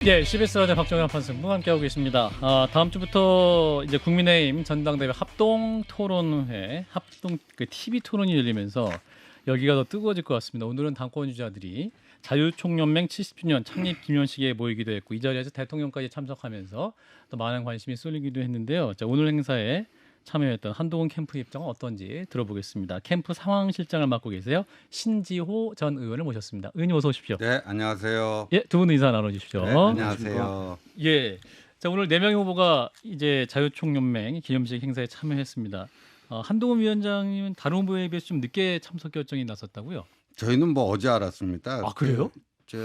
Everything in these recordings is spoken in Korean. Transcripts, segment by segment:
네, CBS 라디오 박정현 판승부 함께하고 계십니다. 다음 주부터 이제 국민의힘 전당대회 합동 토론회, 합동 TV 토론이 열리면서 여기가 더 뜨거워질 것 같습니다. 오늘은 당권 주자들이 자유총연맹 70주년 창립 기념식에 모이기도 했고 이 자리에서 대통령까지 참석하면서 또 많은 관심이 쏠리기도 했는데요. 자, 오늘 행사에 참여했던 한동훈 캠프 입장은 어떤지 들어보겠습니다. 캠프 상황 실장을 맡고 계세요. 신지호 전 의원을 모셨습니다. 의원님 어서 오십시오. 네, 안녕하세요. 예, 두 분 인사 나눠주십시오. 네, 안녕하세요. 예, 자 오늘 4명의 후보가 이제 자유총연맹 기념식 행사에 참여했습니다. 한동훈 위원장님은 다른 후보에 비해서 좀 늦게 참석 결정이 났었다고요? 저희는 뭐 어제 알았습니다. 아, 그래요? 저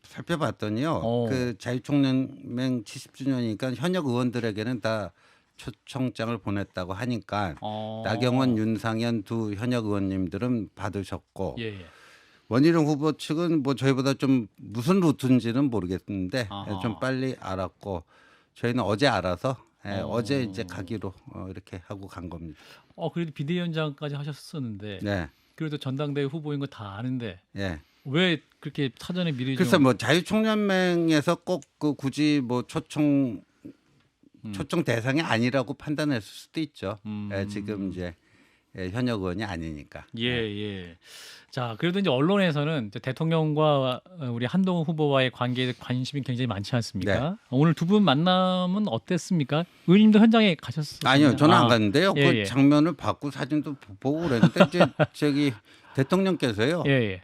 살펴봤더니요. 어. 그 자유총연맹 70주년이니까 현역 의원들에게는 다 초청장을 보냈다고 하니까 나경원, 윤상현 두 현역 의원님들은 받으셨고 예, 예. 원희룡 후보 측은 뭐 저희보다 좀 무슨 루트인지는 모르겠는데 아하. 좀 빨리 알았고 저희는 어제 알아서 어. 어제 이제 가기로 이렇게 하고 간 겁니다. 그래도 비대위원장까지 하셨었는데 네, 그래도 전당대회 후보인 거 다 아는데 예. 왜 그렇게 사전에 미리 글쎄 좀 뭐 자유총연맹에서 꼭 그 굳이 뭐 초청 대상이 아니라고 판단했을 수도 있죠. 지금 이제 현역 의원이 아니니까. 예, 예. 자, 그래도 이제 언론에서는 이제 대통령과 우리 한동훈 후보와의 관계에 관심이 굉장히 많지 않습니까? 네. 오늘 두 분 만남은 어땠습니까? 의원님도 현장에 가셨어요? 아니요, 저는 안 갔는데요. 예, 그 예. 장면을 봤고 사진도 보고 그랬는데 이제 저기 대통령께서요. 예, 예.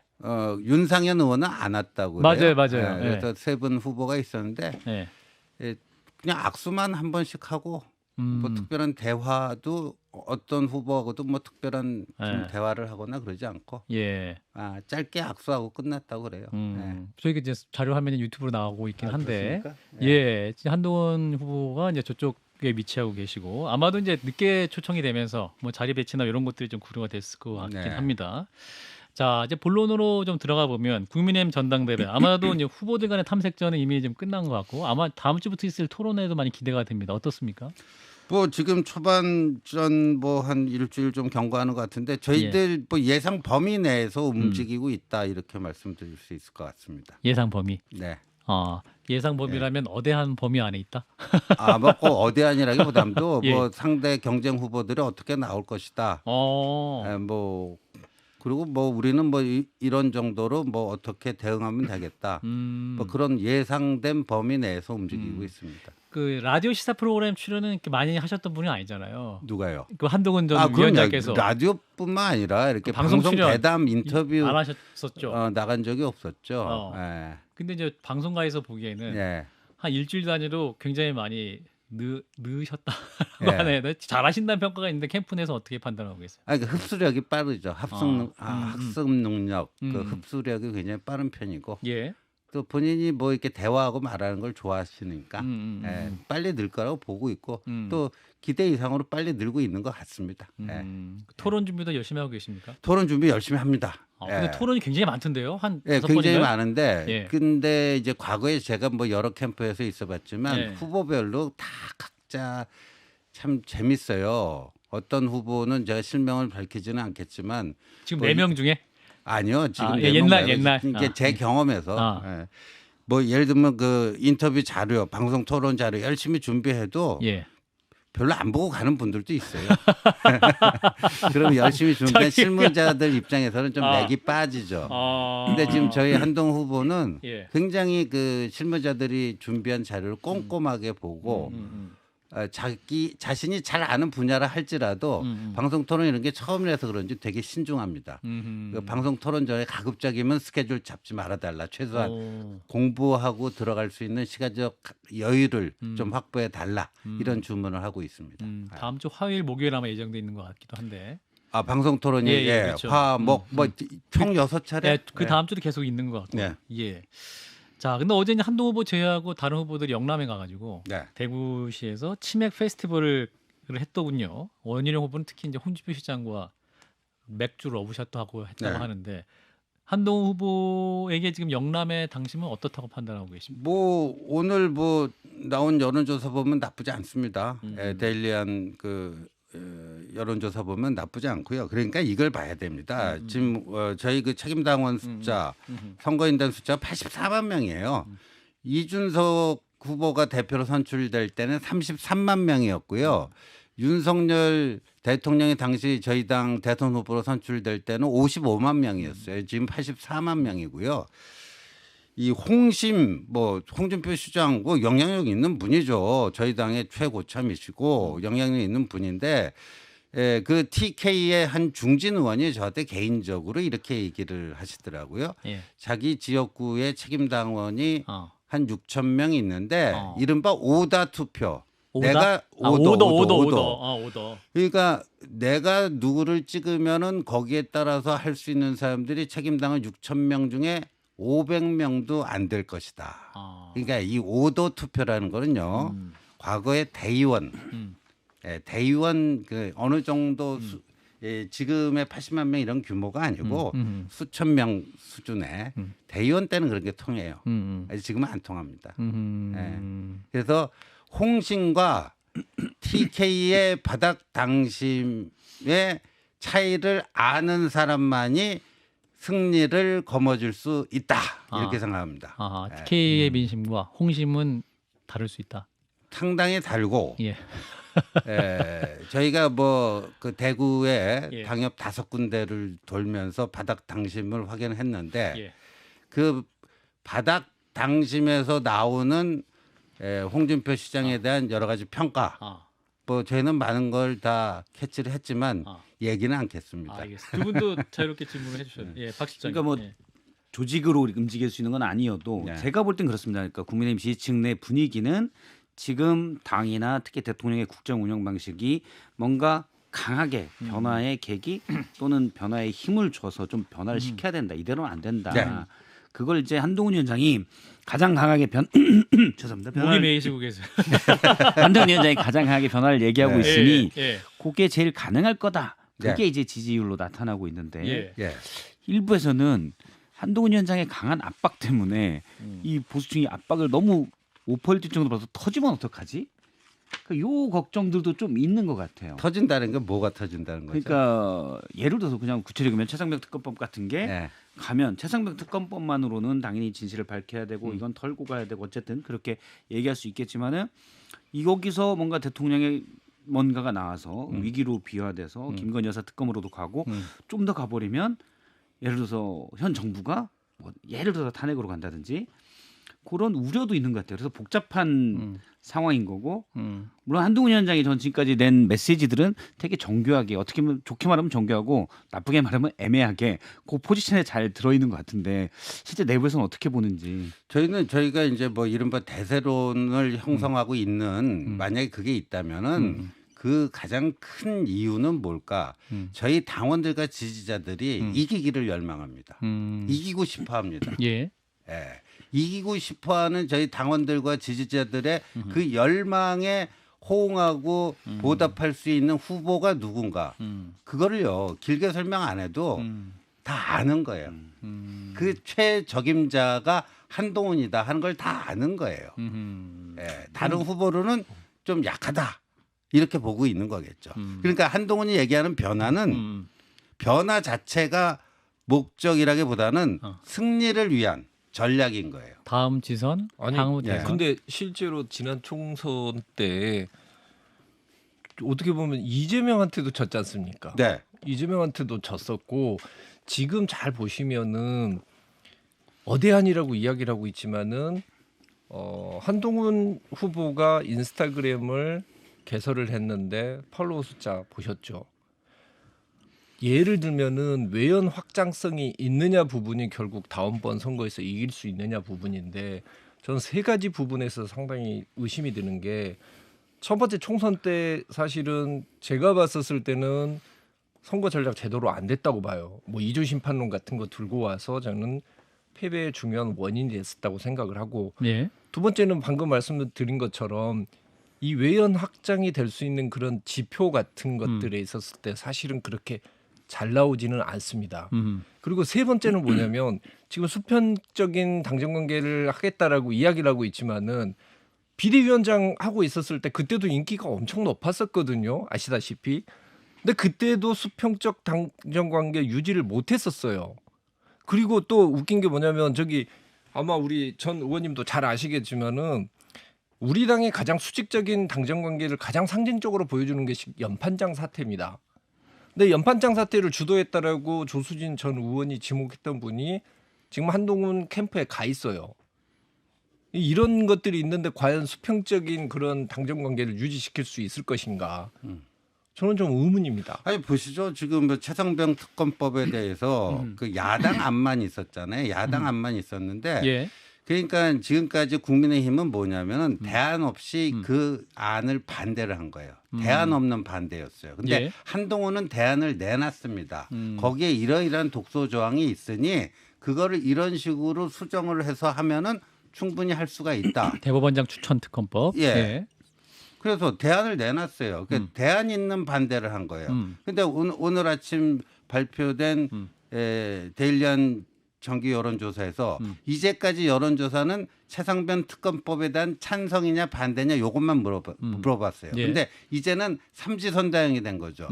윤상현 의원은 안 왔다고 맞아요, 그래요. 맞아요. 예. 그래서 세 분 후보가 있었는데 예. 그냥 악수만 한 번씩 하고 뭐 특별한 대화도 어떤 후보하고도 뭐 특별한 좀 예. 대화를 하거나 그러지 않고 예. 짧게 악수하고 끝났다고 그래요. 저희가 이제 자료 화면이 유튜브로 나오고 있긴 한데, 그렇습니까? 예, 지금 한동훈 후보가 이제 저쪽에 위치하고 계시고 아마도 이제 늦게 초청이 되면서 뭐 자리 배치나 이런 것들이 좀 고려가 됐을 것 같긴 네. 합니다. 자, 이제 본론으로 좀 들어가 보면 국민의힘 전당대회 아마도 이제 후보들 간의 탐색전은 이미 좀 끝난 것 같고 아마 다음 주부터 있을 토론회도 많이 기대가 됩니다. 어떻습니까? 뭐 지금 초반전 뭐 한 일주일 좀 경과하는 것 같은데 저희들 뭐 예상 범위 내에서 움직이고 있다 이렇게 말씀드릴 수 있을 것 같습니다. 예상 범위. 네. 예상 범위라면 어대한 범위 안에 있다. 뭐 꼭 어디아니라기보다도 예. 뭐 상대 경쟁 후보들이 어떻게 나올 것이다. 어. 뭐 그리고 뭐 우리는 뭐 이런 정도로 뭐 어떻게 대응하면 되겠다. 뭐 그런 예상된 범위 내에서 움직이고 있습니다. 그 라디오 시사 프로그램 출연은 이렇게 많이 하셨던 분이 아니잖아요. 누가요? 그 한동훈 전 그럼요. 위원장께서 라디오뿐만 아니라 이렇게 방송 방송 출연 대담 인터뷰 안 하셨었죠. 나간 적이 없었죠. 어. 예. 근데 이제 방송가에서 보기에는 예. 한 일주일 단위로 굉장히 많이 넣으셨다고 예. 하네요. 잘하신다는 평가가 있는데 캠프 내에서 어떻게 판단하고 계세요? 그 흡수력이 빠르죠. 학습 능력, 그 음. 흡수력이 굉장히 빠른 편이고 예. 또 본인이 뭐 이렇게 대화하고 말하는 걸 좋아하시니까 빨리 늘 거라고 보고 있고 또 기대 이상으로 빨리 늘고 있는 것 같습니다. 토론 준비도 열심히 하고 계십니까? 토론 준비 열심히 합니다. 근데 토론이 굉장히 많던데요. 한 예, 5번인가요? 굉장히 많은데 예. 근데 이제 과거에 제가 뭐 여러 캠프에서 있어봤지만 예. 후보별로 다 각자 참 재밌어요. 어떤 후보는 제가 실명을 밝히지는 않겠지만 지금 뭐 4명 중에 아니요 지금 예, 옛날. 이게 제 경험에서 아. 뭐 예를 들면 그 인터뷰 자료, 방송 토론 자료 열심히 준비해도 예. 별로 안 보고 가는 분들도 있어요. 그럼 열심히 준비한 실무자들 입장에서는 좀 맥이 빠지죠. 근데 지금 저희 한동훈 후보는 예. 굉장히 그 실무자들이 준비한 자료를 꼼꼼하게 보고 자신이 잘 아는 분야라 할지라도 방송 토론 이런 게 처음이라서 그런지 되게 신중합니다. 그 방송 토론 전에 가급적이면 스케줄 잡지 말아달라. 최소한 공부하고 들어갈 수 있는 시간적 여유를 좀 확보해 달라. 이런 주문을 하고 있습니다. 다음 주 화요일, 목요일 아마 예정돼 있는 것 같기도 한데. 방송 토론이 그렇죠. 화목 총 6차례. 예, 그 다음 주도 계속 있는 것 같고. 네. 예. 자, 근데 어제 이제 한동훈 후보 제외하고 다른 후보들이 영남에 가가지고 네. 대구시에서 치맥 페스티벌을 했더군요. 원희룡 후보는 특히 이제 홍준표 시장과 맥주 러브샷도 하고 했다고 네. 하는데 한동훈 후보에게 지금 영남의 당심은 어떻다고 판단하고 계십니까? 뭐 오늘 뭐 나온 여론조사 보면 나쁘지 않습니다. 데일리한 그 여론조사 보면 나쁘지 않고요. 그러니까 이걸 봐야 됩니다. 지금 저희 그 책임당원 숫자, 선거인단 숫자 84만 명이에요. 이준석 후보가 대표로 선출될 때는 33만 명이었고요. 윤석열 대통령이 당시 저희 당 대선 후보로 선출될 때는 55만 명이었어요. 지금 84만 명이고요. 이 홍준표 시장 영향력 있는 분이죠. 저희 당의 최고참이시고 영향력 있는 분인데 그 TK의 한 중진 의원이 저한테 개인적으로 이렇게 얘기를 하시더라고요. 예. 자기 지역구의 책임 당원이 어. 한 6천 명이 있는데 이른바 오다 투표. 오다? 내가 오더. 그러니까 내가 누구를 찍으면은 거기에 따라서 할 수 있는 사람들이 책임당원 6천 명 중에 500명도 안 될 것이다. 그러니까 이 오더 투표라는 거는요. 과거에 대의원, 대의원 그 어느 정도 지금의 80만 명 이런 규모가 아니고 수천 명 수준의 대의원 때는 그런 게 통해요. 지금은 안 통합니다. 그래서 홍신과 TK의 바닥 당심의 차이를 아는 사람만이 승리를 거머쥘 수 있다 이렇게 생각합니다. TK의 민심과 홍심은 다를 수 있다. 상당히 다르고 예. 저희가 그 대구에 예. 당협 5군데를 돌면서 바닥 당심을 확인했는데 예. 그 바닥 당심에서 나오는 홍준표 시장에 대한 여러 가지 평가 저희는 많은 걸 다 캐치를 했지만 얘기는 않겠습니다. 알겠습니다. 두 분도 자유롭게 질문을 해주셔요. 예, 박 실장. 그러니까 조직으로 움직일 수 있는 건 아니어도 제가 볼 땐 그렇습니다. 그러니까 국민의힘 지지층 내 분위기는 지금 당이나 특히 대통령의 국정 운영 방식이 뭔가 강하게 변화의 계기 또는 변화의 힘을 줘서 좀 변화를 시켜야 된다. 이대로는 안 된다. 네. 그걸 이제 한동훈 위원장이 가장 강하게 죄송합니다. 목이 메이시고 계세요. 한동훈 위원장이 가장 강하게 변화를 얘기하고 있으니 예. 그게 제일 가능할 거다. 그게 네. 이제 지지율로 나타나고 있는데 예. 일부에서는 한동훈 위원장의 강한 압박 때문에 이 보수층이 압박을 너무 5% 정도 받아서 터지면 어떡하지? 그러니까 요 걱정들도 좀 있는 것 같아요. 터진다는 게 뭐가 터진다는 거죠? 그러니까 예를 들어서 그냥 구체적이면 최상병 특검법 같은 게 가면 최상병 특검법만으로는 당연히 진실을 밝혀야 되고 이건 털고 가야 되고 어쨌든 그렇게 얘기할 수 있겠지만은 여기서 뭔가 대통령의 뭔가가 나와서 위기로 비화돼서 김건희 여사 특검으로도 가고 좀 더 가버리면 예를 들어서 현 정부가 예를 들어서 탄핵으로 간다든지 그런 우려도 있는 것 같아요. 그래서 복잡한 상황인 거고 물론 한동훈 위원장이 전 지금까지 낸 메시지들은 되게 정교하게 어떻게 보면 좋게 말하면 정교하고 나쁘게 말하면 애매하게 그 포지션에 잘 들어있는 것 같은데 실제 내부에서는 어떻게 보는지. 저희가 이제 이른바 대세론을 형성하고 있는 만약에 그게 있다면은 그 가장 큰 이유는 뭘까? 저희 당원들과 지지자들이 이기기를 열망합니다. 이기고 싶어합니다. 예. 이기고 싶어하는 저희 당원들과 지지자들의 그 열망에 호응하고 보답할 수 있는 후보가 누군가 그거를요 길게 설명 안 해도 다 아는 거예요. 그 최적임자가 한동훈이다 하는 걸 다 아는 거예요. 다른 후보로는 좀 약하다 이렇게 보고 있는 거겠죠. 그러니까 한동훈이 얘기하는 변화는 변화 자체가 목적이라기보다는 승리를 위한 전략인 거예요. 다음 지선, 향후 대선. 근데 실제로 지난 총선 때 어떻게 보면 이재명한테도 졌지 않습니까? 네. 이재명한테도 졌었고 지금 잘 보시면은 어대한이라고 이야기를 하고 있지만은 한동훈 후보가 인스타그램을 개설을 했는데 팔로워 숫자 보셨죠? 예를 들면은 외연 확장성이 있느냐 부분이 결국 다음번 선거에서 이길 수 있느냐 부분인데 저는 세 가지 부분에서 상당히 의심이 드는 게 첫 번째 총선 때 사실은 제가 봤었을 때는 선거 전략 제대로 안 됐다고 봐요. 이조 심판론 같은 거 들고 와서 저는 패배의 중요한 원인이 됐었다고 생각을 하고 예. 두 번째는 방금 말씀드린 것처럼 이 외연 확장이 될 수 있는 그런 지표 같은 것들에 있었을 때 사실은 그렇게 잘 나오지는 않습니다. 그리고 세 번째는 뭐냐면 지금 수평적인 당정 관계를 하겠다라고 이야기를 하고 있지만은 비대위원장 하고 있었을 때 그때도 인기가 엄청 높았었거든요. 아시다시피. 근데 그때도 수평적 당정 관계 유지를 못했었어요. 그리고 또 웃긴 게 뭐냐면 아마 우리 전 의원님도 잘 아시겠지만은 우리 당의 가장 수직적인 당정 관계를 가장 상징적으로 보여주는 것이 연판장 사태입니다. 근데 연판장 사태를 주도했다라고 조수진 전 의원이 지목했던 분이 지금 한동훈 캠프에 가 있어요. 이런 것들이 있는데 과연 수평적인 그런 당정 관계를 유지시킬 수 있을 것인가? 저는 좀 의문입니다. 아니 보시죠. 지금 뭐 최상병 특검법에 대해서 그 야당 안만 있었잖아요. 야당 안만 있었는데 예. 그러니까 지금까지 국민의힘은 뭐냐면은 대안 없이 그 안을 반대를 한 거예요. 대안 없는 반대였어요. 근데 예. 한동훈은 대안을 내놨습니다. 거기에 이러이러한 독소 조항이 있으니 그거를 이런 식으로 수정을 해서 하면은 충분히 할 수가 있다. 대법원장 추천 특검법. 예. 그래서 대안을 내놨어요. 그러니까 대안 있는 반대를 한 거예요. 근데 오늘 아침 발표된 데일리안 정기 여론조사에서 이제까지 여론조사는 최상병 특검법에 대한 찬성이냐 반대냐 요것만 물어봤어요. 예. 근데 이제는 삼지선다형이 된 거죠.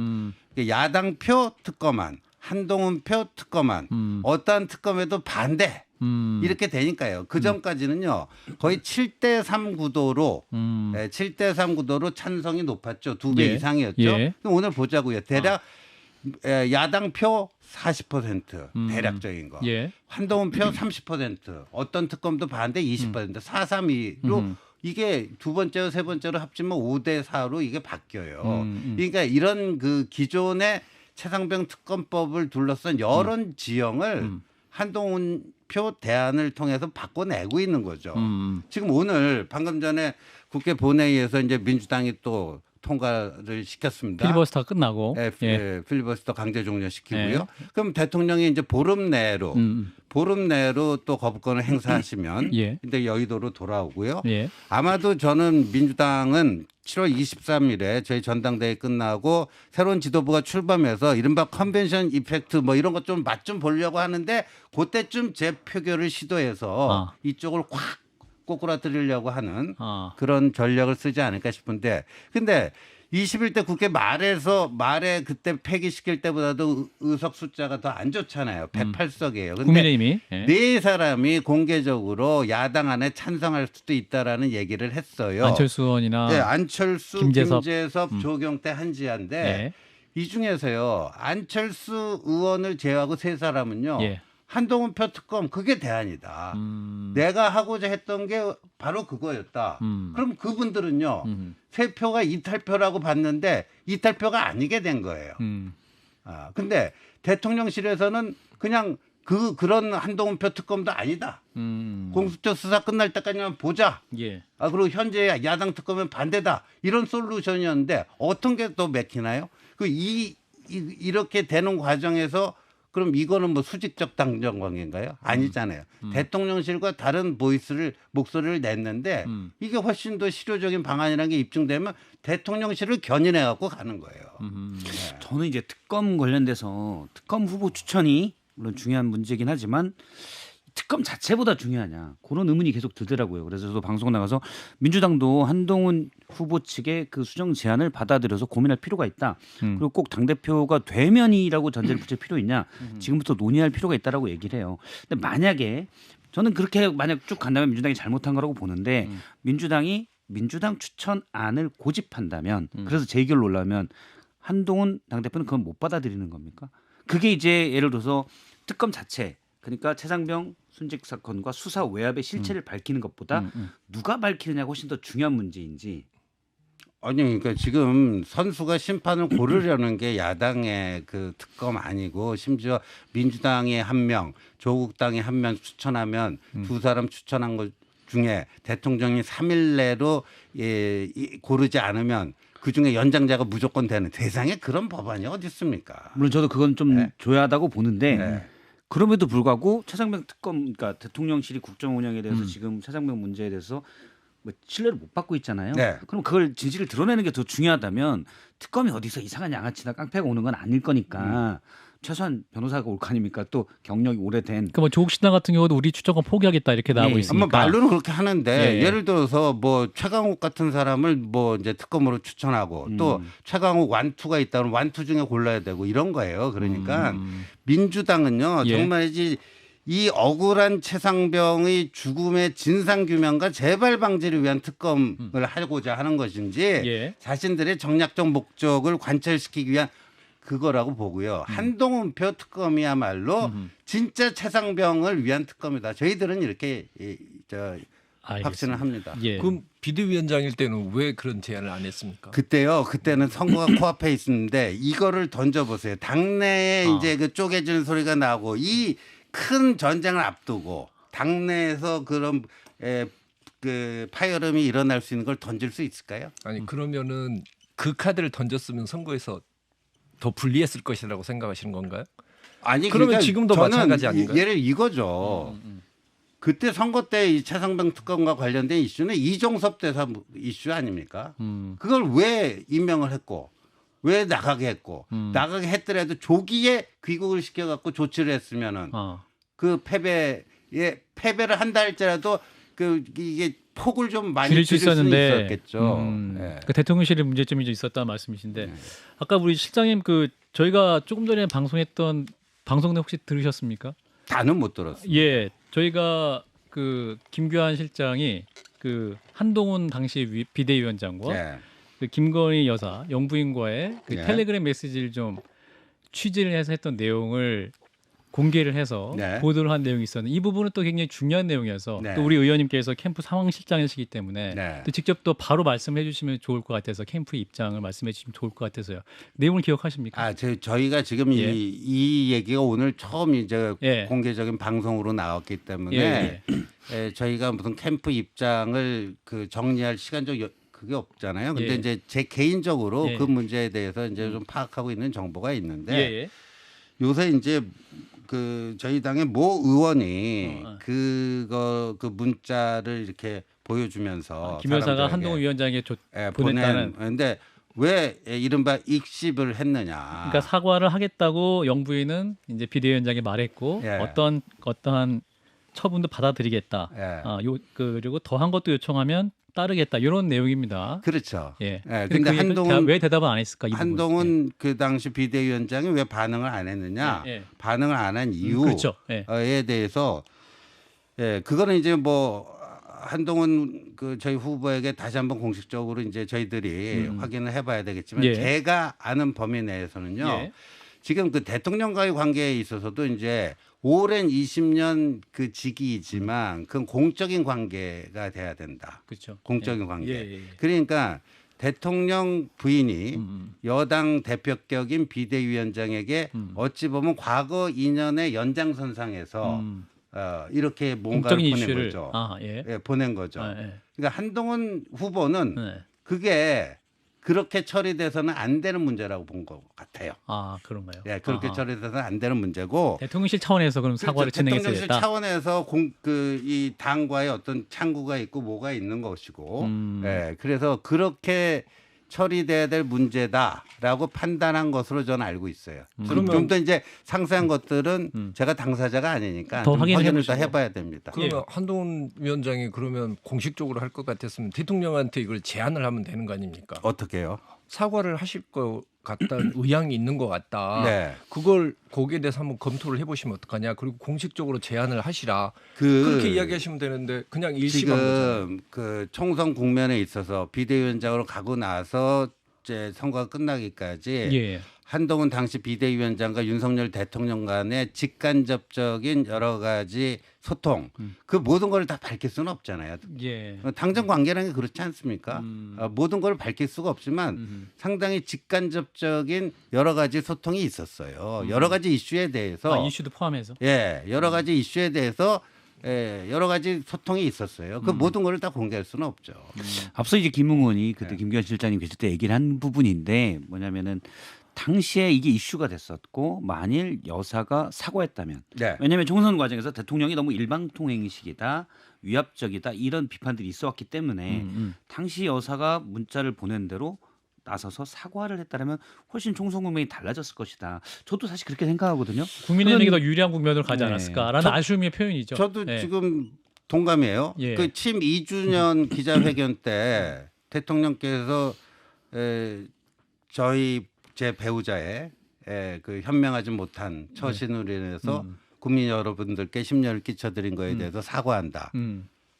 야당 표 특검안, 한동훈 표 특검안, 어떠한 특검에도 반대. 이렇게 되니까요. 그 전까지는요 거의 7대3 구도로 7대3 구도로 찬성이 높았죠. 2배 예. 이상이었죠. 예. 그럼 오늘 보자고요. 대략 야당 표 40% 대략적인 거. 예. 한동훈 표 30%. 어떤 특검도 반대 20%. 4-3-2로 이게 두 번째로 세 번째로 합치면 5대4로 이게 바뀌어요. 그러니까 이런 그 기존의 최상병 특검법을 둘러싼 여론 지형을 한동훈 표 대안을 통해서 바꿔내고 있는 거죠. 지금 오늘 방금 전에 국회 본회의에서 이제 민주당이 또 통과를 시켰습니다. 필리버스터가 끝나고. 예, 필리버스터 강제 종료시키고요. 그럼 대통령이 이제 보름 내로 또 거부권을 행사하시면 예. 근데 여의도로 돌아오고요. 예. 아마도 저는 민주당은 7월 23일에 저희 전당대회 끝나고 새로운 지도부가 출범해서 이른바 컨벤션 이펙트 뭐 이런 것 좀 맛 좀 보려고 하는데 그때쯤 재표결을 시도해서 이쪽을 확 꼬꾸라뜨리려고 하는 그런 전략을 쓰지 않을까 싶은데 근데 21대 국회 말에 그때 폐기시킬 때보다도 의석 숫자가 더 안 좋잖아요. 108석이에요. 근데 국민의힘이 네 사람이 공개적으로 야당 안에 찬성할 수도 있다라는 얘기를 했어요. 안철수 의원이나 네, 안철수, 김재섭, 조경태, 한지아인데 네. 이 중에서요. 안철수 의원을 제외하고 세 사람은요. 예. 한동훈 표 특검 그게 대안이다. 내가 하고자 했던 게 바로 그거였다. 그럼 그분들은요. 세 표가 이탈표라고 봤는데 이탈표가 아니게 된 거예요. 근데 대통령실에서는 그냥 그런 한동훈 표 특검도 아니다. 공수처 수사 끝날 때까지만 보자. 예. 그리고 현재 야당 특검은 반대다. 이런 솔루션이었는데 어떤 게 더 맥히나요? 이렇게 되는 과정에서 그럼 이거는 뭐 수직적 당정 관계인가요? 아니잖아요. 대통령실과 다른 목소리를 냈는데 이게 훨씬 더 실효적인 방안이라는 게 입증되면 대통령실을 견인해 갖고 가는 거예요. 네. 저는 이제 특검 관련돼서 특검 후보 추천이 물론 중요한 문제긴 하지만 특검 자체보다 중요하냐 그런 의문이 계속 들더라고요. 그래서 저도 방송 나가서 민주당도 한동훈 후보 측의 그 수정 제안을 받아들여서 고민할 필요가 있다. 그리고 꼭 당대표가 되면이라고 전제를 붙일 필요 있냐. 지금부터 논의할 필요가 있다라고 얘기를 해요. 근데 만약에 저는 그렇게 만약 쭉 간다면 민주당이 잘못한 거라고 보는데 민주당이 민주당 추천안을 고집한다면 그래서 재의결로 올라오면 한동훈 당대표는 그건 못 받아들이는 겁니까? 그게 이제 예를 들어서 특검 자체 그러니까 최상병 순직 사건과 수사 외압의 실체를 밝히는 것보다 누가 밝히느냐가 훨씬 더 중요한 문제인지. 아니 그러니까 지금 선수가 심판을 고르려는 게 야당의 그 특검 아니고 심지어 민주당이 한 명, 조국당이 한 명 추천하면 두 사람 추천한 것 중에 대통령이 3일 내로 고르지 않으면 그중에 연장자가 무조건 되는 세상에 그런 법안이 어디 있습니까? 물론 저도 그건 좀 조야하다고 보는데 네. 그럼에도 불구하고 최상병 특검 그러니까 대통령실이 국정 운영에 대해서 지금 최상병 문제에 대해서 뭐 신뢰를 못 받고 있잖아요. 네. 그럼 그걸 진실을 드러내는 게 더 중요하다면 특검이 어디서 이상한 양아치나 깡패가 오는 건 아닐 거니까 최소한 변호사가 올 거 아닙니까? 또 경력이 오래된. 그러니까 뭐 조국 신당 같은 경우도 우리 추천권 포기하겠다 이렇게 나오고 예. 있으니까. 말로는 그렇게 하는데 예. 예를 들어서 뭐 최강욱 같은 사람을 뭐 이제 특검으로 추천하고 또 최강욱 완투가 있다면 완투 중에 골라야 되고 이런 거예요. 그러니까 민주당은요 예. 정말이지 이 억울한 최상병의 죽음의 진상 규명과 재발 방지를 위한 특검을 하고자 하는 것인지 예. 자신들의 정략적 목적을 관철시키기 위한 그거라고 보고요. 한동훈표 특검이야말로 진짜 최상병을 위한 특검이다. 저희들은 이렇게 확신을 합니다. 예. 그럼 비대위원장일 때는 왜 그런 제안을 안 했습니까? 그때는 선거가 코앞에 있었는데 이거를 던져보세요. 당내에 이제 그 쪼개지는 소리가 나고 이 큰 전쟁을 앞두고 당내에서 그런 그 파열음이 일어날 수 있는 걸 던질 수 있을까요? 아니 그러면은 그 카드를 던졌으면 선거에서 더 불리했을 것이라고 생각하시는 건가요? 아니 그러면 그러니까 지금도 저는 마찬가지 아닌가요? 예를 이거죠. 그때 선거 때 이 최상병 특검과 관련된 이슈는 이종섭 대사 이슈 아닙니까? 그걸 왜 임명을 했고 왜 나가게 했고 나가게 했더라도 조기에 귀국을 시켜갖고 조치를 했으면은 그 패배를 한다 할지라도 그 이게 폭을 좀 많이 줄일 수 줄일 수는 있었는데 있었겠죠. 네. 그 대통령실의 문제점이 좀 있었다는 말씀이신데 아까 우리 실장님 그 저희가 조금 전에 방송했던 방송 내 혹시 들으셨습니까? 다는 못 들었어요. 예, 저희가 그 김규환 실장이 그 한동훈 당시 비대위원장과 예. 그 김건희 여사 영부인과의 그 예. 텔레그램 메시지를 좀 취재를 해서 했던 내용을 공개를 해서 네. 보도를 한 내용이 있었는데 이 부분은 또 굉장히 중요한 내용이어서 네. 또 우리 의원님께서 캠프 상황실장이시기 때문에 네. 또 직접 또 바로 말씀해 주시면 좋을 것 같아서 캠프의 입장을 말씀해 주시면 좋을 것 같아서요. 내용을 기억하십니까? 저희가 지금 예. 이 얘기가 오늘 처음 이제 예. 공개적인 방송으로 나왔기 때문에 예, 저희가 무슨 캠프 입장을 그 정리할 시간적 그게 없잖아요. 근데 예. 이제 제 개인적으로 예. 그 문제에 대해서 이제 좀 파악하고 있는 정보가 있는데 예. 요새 이제 그 저희 당의 모 의원이 그 문자를 이렇게 보여주면서 김 여사가 사람들에게, 한동훈 위원장에게 보낸. 보냈다는. 근데 왜 이른바 익십을 했느냐? 그러니까 사과를 하겠다고 영부인은 이제 비대위원장에 말했고 예. 어떠한 처분도 받아들이겠다. 예. 그리고 더한 것도 요청하면 따르겠다. 이런 내용입니다. 그렇죠. 예. 근데 그 한동훈 왜 대답을 안 했을까? 이 부분. 한동훈 그 당시 비대위원장이 왜 반응을 안 했느냐? 예. 반응을 안 한 이유에 그렇죠. 예. 대해서 그거는 이제 뭐 한동훈 그 저희 후보에게 다시 한번 공식적으로 이제 저희들이 확인을 해봐야 되겠지만 예. 제가 아는 범위 내에서는요. 예. 지금 그 대통령과의 관계에 있어서도 이제 오랜 20년 그 직위이지만 그건 공적인 관계가 돼야 된다. 그렇죠. 공적인 관계. 예. 그러니까 대통령 부인이 여당 대표격인 비대위원장에게 어찌 보면 과거 인연의 연장선상에서 이렇게 뭔가를 공적인 보낸 이슈를 거죠. 예. 보낸 거죠. 예. 그러니까 한동훈 후보는 네. 그게 그렇게 처리돼서는 안 되는 문제라고 본 것 같아요. 아 그런가요? 그렇게 처리돼서는 안 되는 문제고 대통령실 차원에서 그럼 사과를 진행했어야 대통령실 됐다. 차원에서 이 당과의 어떤 창구가 있고 뭐가 있는 것이고, 그래서 그렇게 처리돼야 될 문제다라고 판단한 것으로 저는 알고 있어요. 그러면 좀 더 이제 상세한 것들은 제가 당사자가 아니니까 더 좀 확인해 확인을 더 보시고. 해봐야 됩니다. 그러면 한동훈 위원장이 그러면 공식적으로 할 것 같았으면 대통령한테 이걸 제안을 하면 되는 거 아닙니까? 어떻게요? 사과를 하실 것 같다는 의향이 있는 것 같다. 네. 그걸 거기에 대해서 한번 검토를 해보시면 어떡하냐. 그리고 공식적으로 제안을 하시라. 그렇게 이야기하시면 되는데 그냥 일시만 거잖아요. 지금 그 총선 국면에 있어서 비대위원장으로 가고 나서 이제 선거가 끝나기까지 예. 한동훈 당시 비대위원장과 윤석열 대통령 간의 직간접적인 여러 가지 소통, 그 모든 걸 다 밝힐 수는 없잖아요. 예. 당정 관계라는 게 그렇지 않습니까? 모든 걸 밝힐 수가 없지만 상당히 직간접적인 여러 가지 소통이 있었어요. 여러 가지 이슈에 대해서 이슈도 포함해서. 여러 가지 이슈에 대해서 여러 가지 소통이 있었어요. 그 모든 걸 다 공개할 수는 없죠. 앞서 이제 김 의원이 그때 김규환 실장님 계실 때 얘기를 한 부분인데 뭐냐면은 당시에 이게 이슈가 됐었고 만일 여사가 사과했다면 왜냐하면 총선 과정에서 대통령이 너무 일방통행식이다 위압적이다 이런 비판들이 있어왔기 때문에 당시 여사가 문자를 보낸 대로 나서서 사과를 했다면 훨씬 총선 국면이 달라졌을 것이다. 저도 사실 그렇게 생각하거든요. 국민의힘이 더 유리한 국면으로 가지 않았을까라는 아쉬움의 표현이죠. 저도 지금 동감이에요. 예. 그 침 2주년 기자회견 때 대통령께서 제 배우자의 그 현명하지 못한 처신으로 인해서 국민 여러분들께 심려를 끼쳐드린 거에 대해서 사과한다.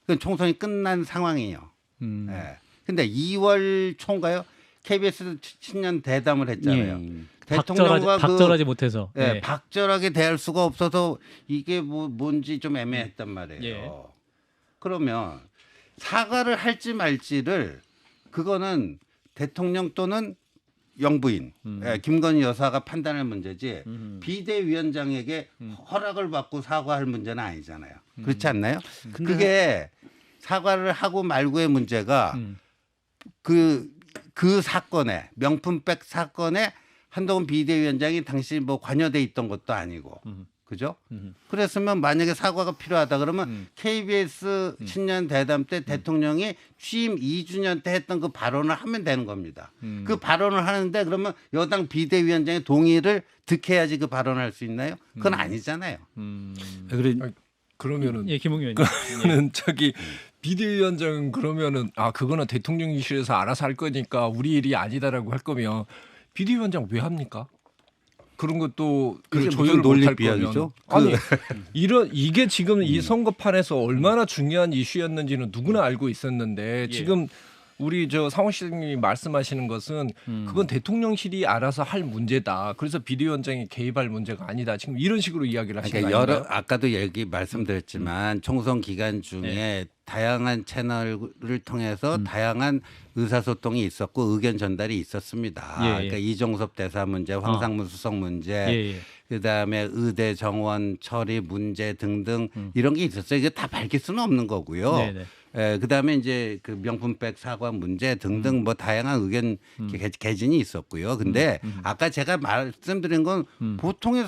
그건 총선이 끝난 상황이에요. 예. 근데 2월 초인가요? KBS 신년 대담을 했잖아요. 대통령과 박절하지 못해서 예, 박절하게 대할 수가 없어서 이게 뭔지 좀 애매했단 말이에요. 예. 그러면 사과를 할지 말지를 그거는 대통령 또는 영부인 김건희 여사가 판단할 문제지 비대위원장에게 허락을 받고 사과할 문제는 아니잖아요. 그렇지 않나요? 그게 사과를 하고 말고의 문제가 그 사건에 명품백 사건에 한동훈 비대위원장이 당시 뭐 관여돼 있던 것도 아니고 그죠? 그랬으면 만약에 사과가 필요하다 그러면 KBS 신년 대담 때 대통령이 취임 2주년 때 했던 그 발언을 하면 되는 겁니다. 그 발언을 하는데 그러면 여당 비대위원장의 동의를 득해야지 그 발언할 수 있나요? 그건 아니잖아요. 그러면은 예, 김웅 의원님. 그러면은 저기 비대위원장은 그러면은 그거는 대통령실에서 알아서 할 거니까 우리 일이 아니다라고 할 거면 비대위원장 왜 합니까? 그런 것도 그게 조율을 무슨 못할 논리비약이죠? 거면 이게 지금 이 선거판에서 얼마나 중요한 이슈였는지는 누구나 알고 있었는데 지금 우리 상원 시장님이 말씀하시는 것은 그건 대통령실이 알아서 할 문제다. 그래서 비대위원장이 개입할 문제가 아니다. 지금 이런 식으로 이야기를 하시는 거 아닌가요? 아까도 말씀드렸지만 총선 기간 중에 다양한 채널을 통해서 다양한 의사소통이 있었고 의견 전달이 있었습니다. 그러니까 이종섭 대사 문제, 황상무 수석 문제, 그다음에 의대 정원 처리 문제 등등 이런 게 있었어요. 이게 다 밝힐 수는 없는 거고요. 그다음에 이제 그 명품백 사과 문제 등등 뭐 다양한 의견 개진이 있었고요. 근데 아까 제가 말씀드린 건 보통의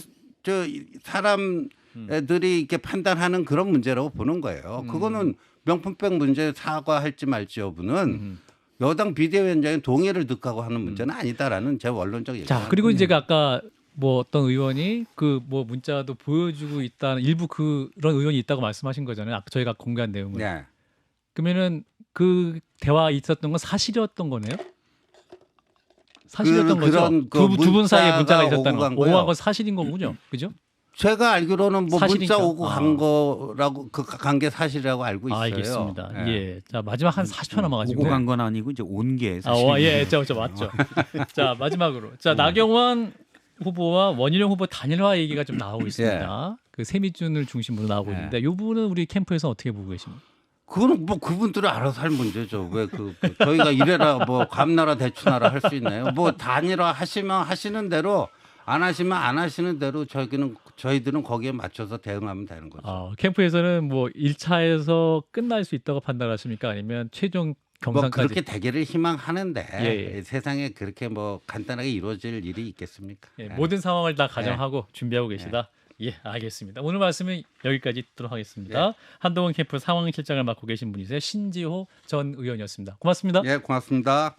사람들이 이렇게 판단하는 그런 문제라고 보는 거예요. 그거는 명품백 문제 사과할지 말지 여부는 여당 비대위원장의 동의를 득하고 하는 문제는 아니다라는 제 원론적 얘기입니다. 자, 그리고 이제 아까 뭐 어떤 의원이 그 뭐 문자도 보여주고 있다는 일부 그런 의원이 있다고 말씀하신 거잖아요. 아까 저희가 공개한 내용을. 네. 그러면은 그 대화 있었던 건 사실이었던 거네요? 사실이었던 거죠. 두 분 사이에 문자가 있었다는 오고 간 건 사실인 거군요. 그죠? 제가 알기로는 뭐 사실이니까. 문자 오고 간 거라고 그 간 게 사실이라고 알고 있어요. 알겠습니다. 예. 자, 마지막 한 40초 남아가지고. 오고 간 건 아니고 이제 온 게 사실. 예, 저 맞죠. 자, 마지막으로. 자, 나경원 후보와 원희룡 후보 단일화 얘기가 좀 나오고 있습니다. 그 세미준을 중심으로 나오고 있는데 이 부분은 우리 캠프에서 어떻게 보고 계십니까? 그거는 뭐 그분들이 알아서 할 문제죠. 왜 저희가 이래라 뭐 감나라 대추나라 할 수 있나요? 뭐 단일화 하시면 하시는 대로 안 하시면 안 하시는 대로 저희들은 거기에 맞춰서 대응하면 되는 거죠. 캠프에서는 뭐 1차에서 끝날 수 있다고 판단하십니까? 아니면 최종 경선까지? 뭐 그렇게 되기를 희망하는데 세상에 그렇게 뭐 간단하게 이루어질 일이 있겠습니까? 모든 상황을 다 가정하고 준비하고 계시다. 예, 알겠습니다. 오늘 말씀은 여기까지 듣도록 하겠습니다. 한동훈 캠프 상황실장을 맡고 계신 분이세요. 신지호 전 의원이었습니다. 고맙습니다. 예, 고맙습니다.